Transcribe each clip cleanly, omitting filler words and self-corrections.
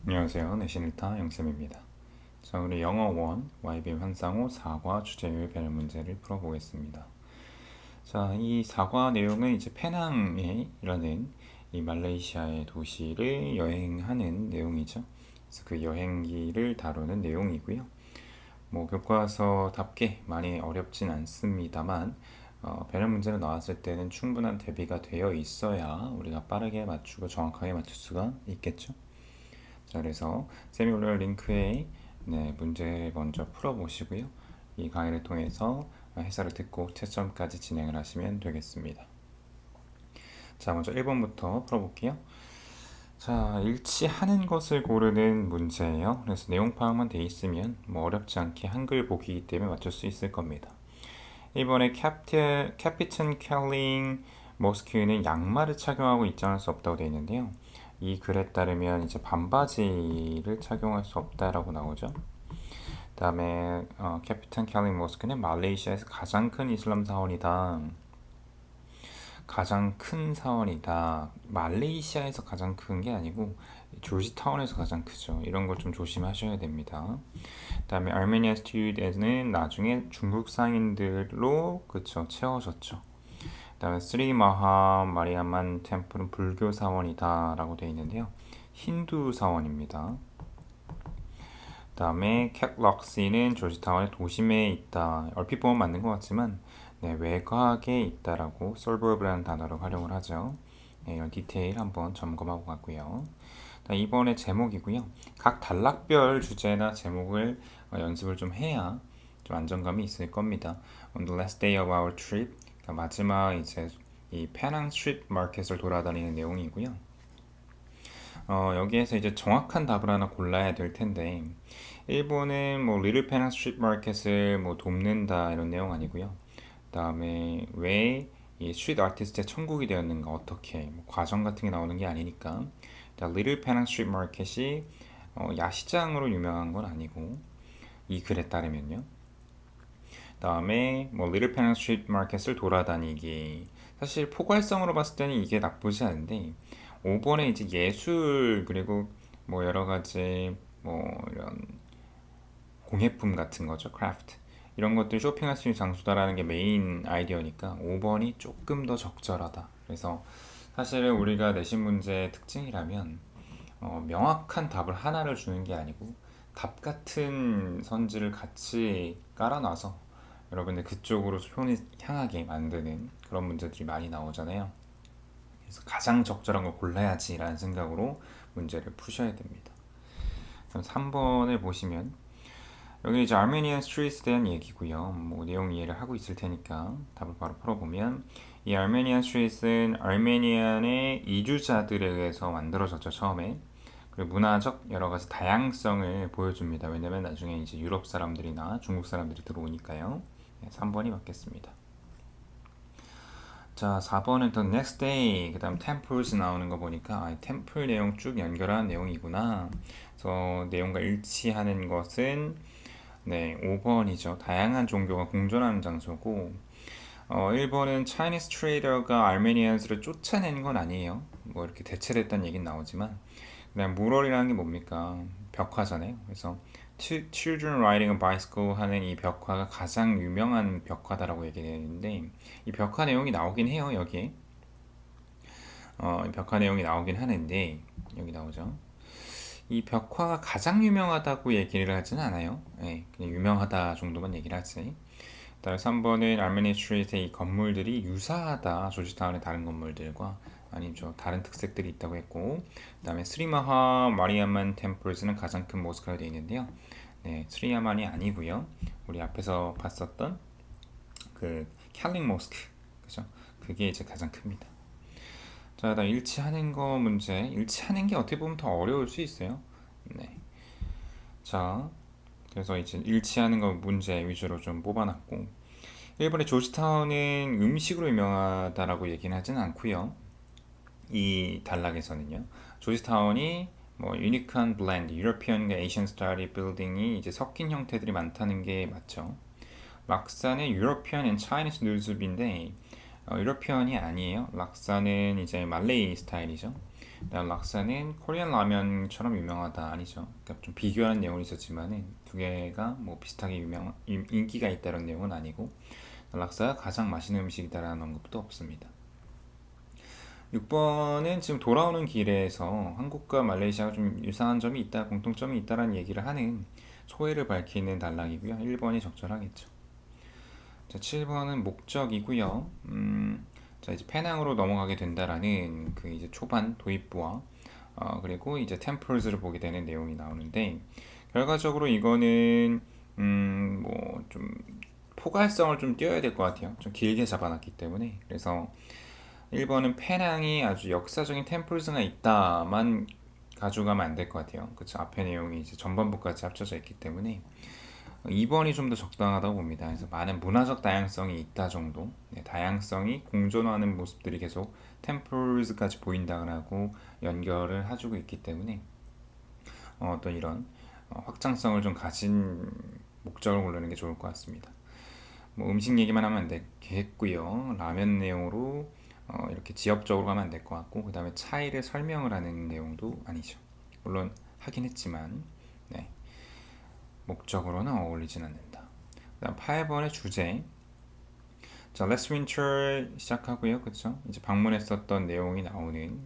안녕하세요. 내신일타 영쌤입니다. 자, 우리 영어 1, YB 환상호 사과 주제율 변형 문제를 풀어보겠습니다. 자, 이 사과 내용은 이제 페낭이라는 이 말레이시아의 도시를 여행하는 내용이죠. 그래서 그 여행기를 다루는 내용이고요. 뭐 교과서답게 많이 어렵진 않습니다만 변형 문제로 나왔을 때는 충분한 대비가 되어 있어야 우리가 빠르게 맞추고 정확하게 맞출 수가 있겠죠. 자, 그래서 쌤이 올릴 링크에 문제 먼저 풀어보시고요. 이 강의를 통해서 해설을 듣고 채점까지 진행을 하시면 되겠습니다. 자, 먼저 1번부터 풀어볼게요. 자, 일치하는 것을 고르는 문제예요. 그래서 내용 파악만 돼 있으면 뭐 어렵지 않게 한글 보기이기 때문에 맞출 수 있을 겁니다. 1번에 캐피튼 캘링 머스큐는 양말을 착용하고 입장할 수 없다고 되어 있는데요. 이 글에 따르면 이제 반바지를 착용할 수 없다라고 나오죠. 다음에 캐피탄 캘링 모스크는 말레이시아에서 가장 큰 이슬람 사원이다. 가장 큰 사원이다. 말레이시아에서 가장 큰 게 아니고 조지타운에서 가장 크죠. 이런 걸 좀 조심하셔야 됩니다. 다음에 아르메니아 스튜디오는 나중에 중국 상인들로 그쵸 채워졌죠. 그다음에 스리마하 마리아만 템플은 불교 사원이다 라고 되어 있는데요. 힌두 사원입니다. 그다음에 캣럭시는 조지타운의 도심에 있다. 얼핏 보면 맞는 것 같지만 외곽에 있다라고 솔버브라는 단어를 활용을 하죠. 이런 디테일 한번 점검하고 갔고요. 이번에 제목이고요. 각 단락별 주제나 제목을 연습을 좀 해야 좀 안정감이 있을 겁니다. On the last day of our trip, 그러니까 마지막 이제 이 페낭 스트리트 마켓을 돌아다니는 내용이고요. 여기에서 이제 정확한 답을 하나 골라야 될 텐데 일본은 뭐 리틀 페낭 스트리트 마켓을 뭐 돕는다 이런 내용 아니고요. 그다음에 왜 이 스트리트 아티스트의 천국이 되었는가 어떻게 뭐 과정 같은 게 나오는 게 아니니까 리틀 페낭 스트리트 마켓이 야시장으로 유명한 건 아니고 이 글에 따르면요. 그다음에 뭐 리틀 페낭 스트리트 마켓을 돌아다니기 사실 포괄성으로 봤을 때는 이게 나쁘지 않은데 5번에 이제 예술 그리고 뭐 여러 가지 뭐 이런 공예품 같은 거죠. 크래프트. 이런 것들 쇼핑할 수 있는 장소다라는 게 메인 아이디어니까 5번이 조금 더 적절하다. 그래서 사실은 우리가 내신 문제의 특징이라면 명확한 답을 하나를 주는 게 아니고 답 같은 선지를 같이 깔아놔서 여러분들 그쪽으로 손이 향하게 만드는 그런 문제들이 많이 나오잖아요. 그래서 가장 적절한 걸 골라야지라는 생각으로 문제를 푸셔야 됩니다. 그럼 3번을 보시면 여기 이제 아르메니안 스트리트에 대한 얘기고요. 뭐 내용 이해를 하고 있을 테니까 답을 바로 풀어보면 이 아르메니안 스트리트는 아르메니안의 이주자들에 의해서 만들어졌죠 처음에. 그리고 문화적 여러 가지 다양성을 보여줍니다. 왜냐면 나중에 이제 유럽 사람들이나 중국 사람들이 들어오니까요. 3번이 맞겠습니다. 자, 4번은 The Next Day, 그 다음 Temples 나오는 거 보니까 템플 내용 쭉 연결한 내용이구나. 그래서 내용과 일치하는 것은 5번이죠. 다양한 종교가 공존하는 장소고 1번은 Chinese trader가 아르메니안스를 쫓아낸 건 아니에요. 뭐 이렇게 대체됐다는 얘기는 나오지만 그다음 무럴이라는 게 뭡니까? 벽화잖아요. 그래서 Children Riding a Bicycle 하는 이 벽화가 가장 유명한 벽화다라고 얘기했는데 이 벽화 내용이 나오긴 해요 여기에. 벽화 내용이 나오긴 하는데 여기 나오죠. 이 벽화가 가장 유명하다고 얘기를 하지는 않아요. 네, 그냥 유명하다 정도만 얘기를 하지. 그다음에 3번은 알메니 스트리트의 이 건물들이 유사하다. 조지타운의 다른 건물들과 아니죠. 다른 특색들이 있다고 했고 그다음에 스리마하 마리아만 템플스는 가장 큰 모스크가 되어 있는데요. 네, 스리야만이 아니고요. 우리 앞에서 봤었던 그 캘링 모스크 그죠? 그게 이제 가장 큽니다. 자, 나 일치하는 거 문제. 일치하는 게 어떻게 보면 더 어려울 수 있어요. 네. 자, 그래서 이제 일치하는 거 문제 위주로 좀 뽑아놨고 일본의 조지타운은 음식으로 유명하다라고 얘기는 하진 않고요. 이 단락에서는요. 조지타운이 뭐 유니크한 블렌드, 유러피언과 에이시안 스타일의 빌딩이 이제 섞인 형태들이 많다는 게 맞죠. 락사는 유러피언 앤 차이니스 누즈빈데 유러피언이 아니에요. 락사는 이제 말레이 스타일이죠. 락사는 코리안 라면처럼 유명하다 아니죠. 그러니까 좀 비교하는 내용이 있었지만은 두 개가 뭐 비슷하게 인기가 있다는 내용은 아니고 락사가 가장 맛있는 음식이다라는 언급도 없습니다. 6번은 지금 돌아오는 길에서 한국과 말레이시아가 좀 유사한 점이 있다, 공통점이 있다라는 얘기를 하는 소회를 밝히는 단락이고요. 1번이 적절하겠죠. 자, 7번은 목적이고요. 자, 이제 페낭으로 넘어가게 된다라는 그 이제 초반 도입부와 그리고 이제 템플스를 보게 되는 내용이 나오는데 결과적으로 이거는 뭐 좀 포괄성을 좀 띄워야 될 것 같아요. 좀 길게 잡아놨기 때문에 그래서 1번은 페낭이 아주 역사적인 템플스가 있다만 가져가면 안 될 것 같아요. 그쵸? 앞에 내용이 이제 전반부까지 합쳐져 있기 때문에 2번이 좀 더 적당하다고 봅니다. 그래서 많은 문화적 다양성이 있다 정도, 네, 다양성이 공존하는 모습들이 계속 템플스까지 보인다고 연결을 해주고 있기 때문에 어떤 이런 확장성을 좀 가진 목적을 고르는 게 좋을 것 같습니다. 뭐 음식 얘기만 하면 안 되겠고요. 라면 내용으로 이렇게 지역적으로 가면 안 될 것 같고 그 다음에 차이를 설명을 하는 내용도 아니죠. 물론 하긴 했지만 네, 목적으로는 어울리진 않는다. 그다음 8번의 주제. 자, Last Winter 시작하고요. 그쵸? 이제 방문했었던 내용이 나오는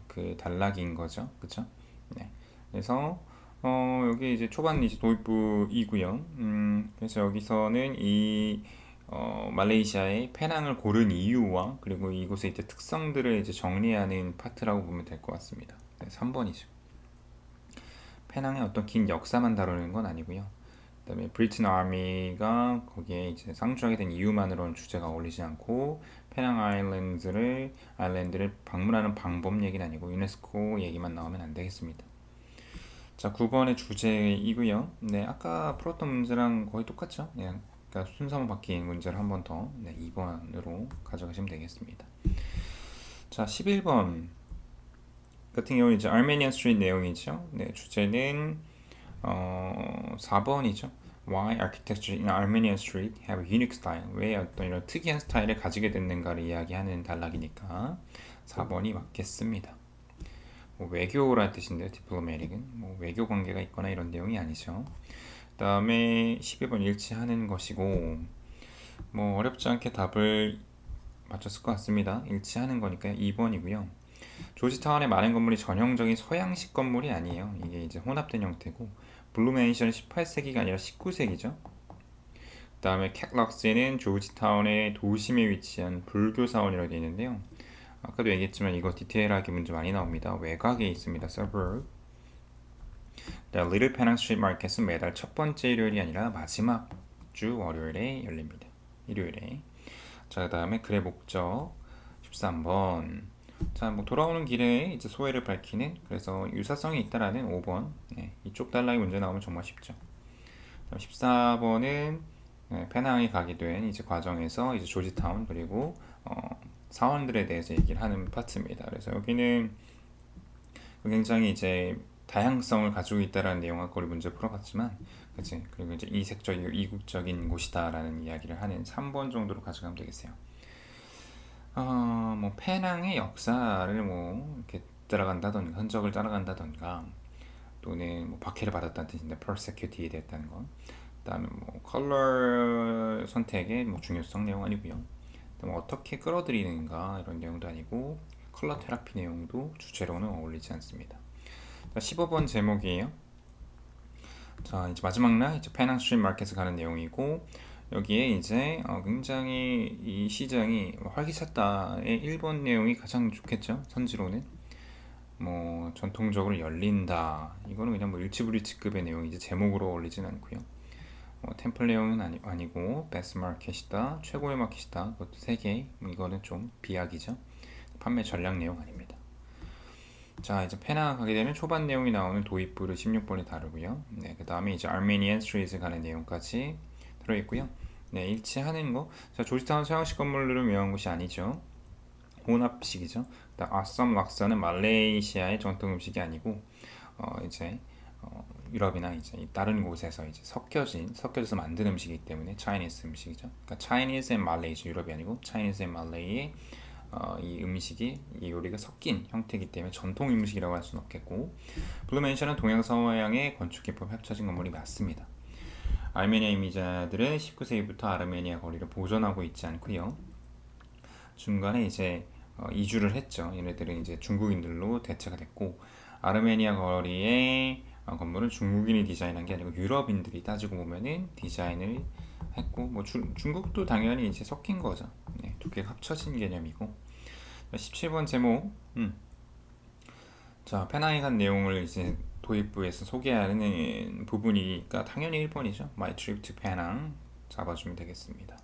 그 단락인 거죠. 그쵸? 네. 그래서 여기 이제 초반 이제 도입부이고요. 그래서 여기서는 이 말레이시아의 페낭을 고른 이유와 그리고 이곳의 이제 특성들을 이제 정리하는 파트라고 보면 될 것 같습니다. 네, 3번이죠. 페낭의 어떤 긴 역사만 다루는 건 아니고요. 그다음에 브리튼 아미가 거기에 이제 상주하게 된 이유만으로는 주제가 어울리지 않고 페낭 아일랜드를 방문하는 방법 얘기는 아니고 유네스코 얘기만 나오면 안 되겠습니다. 자, 9번의 주제이고요. 네, 아까 풀었던 문제랑 거의 똑같죠? 네, 그러니까 순서만 바뀐 문제를 한 번 더, 네, 2번으로 가져가시면 되겠습니다. 자, 11번 같은 경우는 이제 아르메니안 스트리트 내용이죠. 네, 주제는 4번이죠. Why architecture in Armenian street have a unique style? 왜 어떤 이런 특이한 스타일을 가지게 됐는가를 이야기하는 단락이니까 4번이 맞겠습니다. 뭐 외교라는 뜻인데요. diplomatic은 뭐 외교 관계가 있거나 이런 내용이 아니죠. 그 다음에 12번 일치하는 것이고 뭐 어렵지 않게 답을 맞췄을 것 같습니다. 일치하는 거니까 2번이고요. 조지타운의 많은 건물이 전형적인 서양식 건물이 아니에요. 이게 이제 혼합된 형태고 블루맨션은 18세기가 아니라 19세기죠. 그 다음에 캣럭스는 조지타운의 도심에 위치한 불교 사원이라고 되어 있는데요. 아까도 얘기했지만 이거 디테일하게 문제 많이 나옵니다. 외곽에 있습니다. suburb. 리틀 페낭 스트리트 마켓은 매달 첫 번째 일요일이 아니라 마지막 주 월요일에 열립니다. 일요일에. 자, 그 다음에 글의 목적 13번. 자, 뭐 돌아오는 길에 이제 소회를 밝히는 그래서 유사성이 있다라는 5번. 네, 이쪽 단락의 문제 나오면 정말 쉽죠. 14번은 페낭에 가게 된 이제 과정에서 이제 조지타운 그리고 사원들에 대해서 얘기를 하는 파트입니다. 그래서 여기는 굉장히 이제 다양성을 가지고 있다라는 내용을 거리 문제 풀어봤지만, 그치? 그리고 이제 이색적이고 이국적인 곳이다라는 이야기를 하는 3번 정도로 가져가면 되겠어요. 뭐 페낭의 역사를 뭐 이렇게 따라간다던가 흔적을 따라간다던가 또는 뭐 박해를 받았다는 뜻인데 persecuted 됐다는 거. 그다음에 뭐 컬러 선택의 뭐 중요성 내용 아니고요. 그다음에 어떻게 끌어들이는가 이런 내용도 아니고 컬러 테라피 내용도 주제로는 어울리지 않습니다. 자, 15번 제목이에요. 자, 이제 마지막 날 이제 페낭 스트리트 마켓에 가는 내용이고 여기에 이제 굉장히 이 시장이 활기찼다의 일본 내용이 가장 좋겠죠. 선지로는 뭐 전통적으로 열린다. 이거는 그냥 뭐 일치불이치급의 내용이지 제목으로 어울리진 않고요. 템플 내용은 아니고 베스트 마켓이다, 최고의 마켓이다. 그것도 3개. 이거는 좀 비약이죠. 판매 전략 내용 아닙니다. 자, 이제 페나 가게 되면 초반 내용이 나오는 도입부를 16번에 다루고요. 네, 그 다음에 이제 아르메니안 스트리트에 가는 내용까지 들어있고요. 네, 일치하는 거. 자, 조지타운 서양식 건물로 유명한 곳이 아니죠. 혼합식이죠. 아썸 락사는 말레이시아의 전통 음식이 아니고 이제 유럽이나 이제 다른 곳에서 이제 섞여져서 만든 음식이기 때문에 차이니스 음식이죠. 그러니까 차이니스 앤 말레이죠. 유럽이 아니고 차이니스 앤 말레이의 이 음식이 이 요리가 섞인 형태이기 때문에 전통 음식이라고 할 수는 없겠고 블루맨션은 동양 서양의 건축 기법이 합쳐진 건물이 맞습니다. 아르메니아 이민자들은 19세기부터 아르메니아 거리를 보존하고 있지 않고요. 중간에 이제 이주를 했죠. 얘네들은 이제 중국인들로 대체가 됐고 아르메니아 거리의 건물은 중국인이 디자인한 게 아니고 유럽인들이 따지고 보면은 디자인을 했고 뭐 중국도 당연히 이제 섞인 거죠. 네, 두 개가 합쳐진 개념이고 17번 제목 자 페낭에 내용을 이제 도입부에서 소개하는 부분이니까 당연히 1번이죠. My trip to Penang 잡아주면 되겠습니다.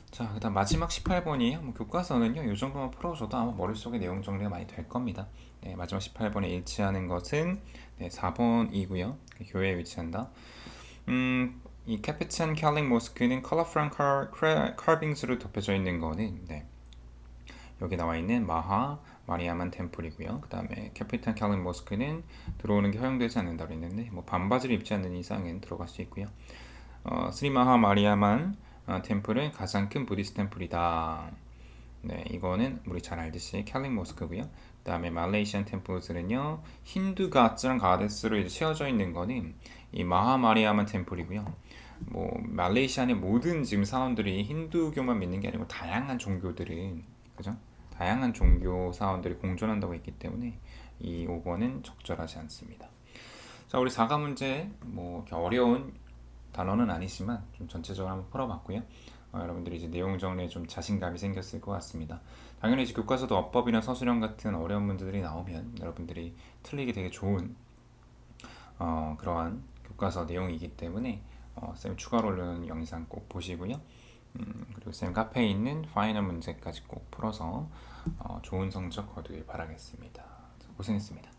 자, 그다음 마지막 18번이에요. 뭐 교과서는요, 이 정도만 풀어줘도 아마 머릿속에 내용 정리가 많이 될 겁니다. 네, 마지막 18번에 일치하는 것은 네, 4번이고요. 교회에 위치한다. 이 캐피탄 캘링 모스크는 컬러풀한 카빙스로 덮여져 있는 거는 네, 여기 나와 있는 마하 마리아만 템플이고요. 그 다음에 캐피탄 캘링 모스크는 들어오는 게 허용되지 않는다고 했는데 뭐 반바지를 입지 않는 이상은 들어갈 수 있고요. 스리마하 마리아만 템플은 가장 큰 부디스트 템플이다. 네, 이거는 우리 잘 알듯이 캘링 모스크고요. 그 다음에 말레이시안 템플들은요, 힌두 가츠랑 가데스로 이제 채워져 있는 거는 이 마하 마리아만 템플이고요. 뭐 말레이시아의 모든 지금 사원들이 힌두교만 믿는 게 아니고 다양한 종교들은 그죠? 다양한 종교 사원들이 공존한다고 했기 때문에 이 5번은 적절하지 않습니다. 자, 우리 4가 문제 뭐 이렇게 어려운 단어는 아니지만 좀 전체적으로 한번 풀어봤고요. 여러분들이 이제 내용 정리에 좀 자신감이 생겼을 것 같습니다. 당연히 이제 교과서도 어법이나 서술형 같은 어려운 문제들이 나오면 여러분들이 틀리기 되게 좋은 그러한 교과서 내용이기 때문에 쌤 추가로 올려놓은 영상 꼭 보시고요. 그리고 쌤 카페에 있는 파이널 문제까지 꼭 풀어서 좋은 성적 거두길 바라겠습니다. 고생했습니다.